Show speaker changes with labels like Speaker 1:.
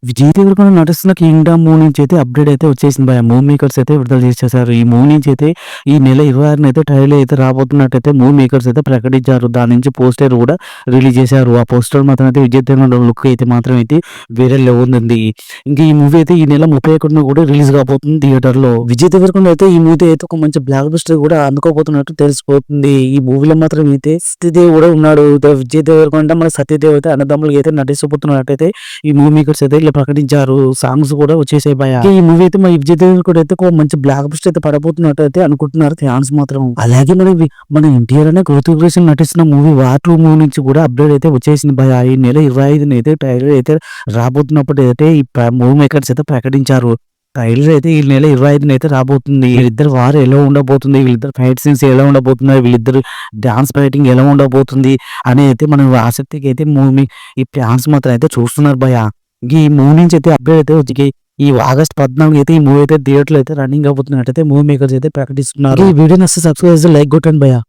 Speaker 1: విజయ్ దేవరకొండ నటిస్తున్న 'Kingdom' movie నుంచి అయితే అప్డేట్ అయితే వచ్చేసింది భయ్యా. మూవీ మేకర్స్ అయితే విడుదల చేసేసారు. ఈ మూవీ నుంచి అయితే ఈ నెల 26న అయితే ట్రైలర్ అయితే రాబోతున్నట్టయితే మూవీ మేకర్స్ అయితే ప్రకటించారు. దాని నుంచి పోస్టర్ కూడా రిలీజ్ చేశారు. ఆ పోస్టర్ మాత్రం అయితే విజయ్ దేవరకొండ లుక్ అయితే మాత్రం అయితే వేరే లెవెల్ ఉంది. ఇంకా ఈ మూవీ అయితే ఈ నెల 31న కూడా రిలీజ్ కాబోతుంది థియేటర్‌లో. విజయ్ దేవరకొండ అయితే ఈ మూవీ అయితే ఒక మంచి బ్లాక్ బస్టర్ కూడా అందుకోబోతున్నట్టు తెలిసిపోతుంది. ఈ మూవీలో మాత్రం అయితే సత్యదేవ్ కూడా ఉన్నాడు. విజయ్ దేవరకొండ మన సత్యదేవ్ అయితే అన్నదమ్ములుగా అయితే నటించబోతున్నట్టయితే ఈ మూవీ మేకర్స్ అయితే ఇలా ప్రకటించారు. సాంగ్స్ కూడా వచ్చేసాయి భయ్యా. ఈ మూవీ అయితే మన విజయ్ దేవరకొండ అయితే ఒక మంచి బ్లాక్ బస్టర్ అయితే పడబోతున్నట్టు అయితే అనుకుంటున్నారు ఫ్యాన్స్ మాత్రం. అలాగే మన ఎన్టీఆర్ అనే కృతిక్ నటిస్తున్న మూవీ వార్ 2 మూవీ నుంచి కూడా అప్డేట్ అయితే వచ్చేసింది భయ్యా. ఈ నెల 25న అయితే ట్రైలర్ అయితే రాబోతున్నప్పుడు అయితే ఈ మూవీ మేకర్స్ అయితే ప్రకటించారు. ట్రైలర్ అయితే ఈ నెల 25న అయితే రాబోతుంది. వీళ్ళిద్దరు వారు ఎలా ఉండబోతుంది, వీళ్ళిద్దరు ఫైట్ సీన్స్ ఎలా ఉండబోతున్నాయి, వీళ్ళిద్దరు డాన్స్ ఫైటింగ్ ఎలా ఉండబోతుంది అని అయితే మనం ఆసక్తిగా అయితే మూవీ ఈ ఫ్యాన్స్ మాత్రం అయితే చూస్తున్నారు భయ్యా. ఈ మూవీ నుంచి అయితే అప్డేట్ అయితే వచ్చి ఈ ఆగస్ట్ 14 అయితే ఈ మూవీ అయితే థియేటర్లో అయితే రన్నింగ్ అవబోతున్నట్టయితే మూవీ మేకర్స్ అయితే ప్రకటిస్తున్నారు. ఈ వీడియో నచ్చితే సబ్స్క్రైబ్ చేసి లైక్ కొట్టండి భయ్యా.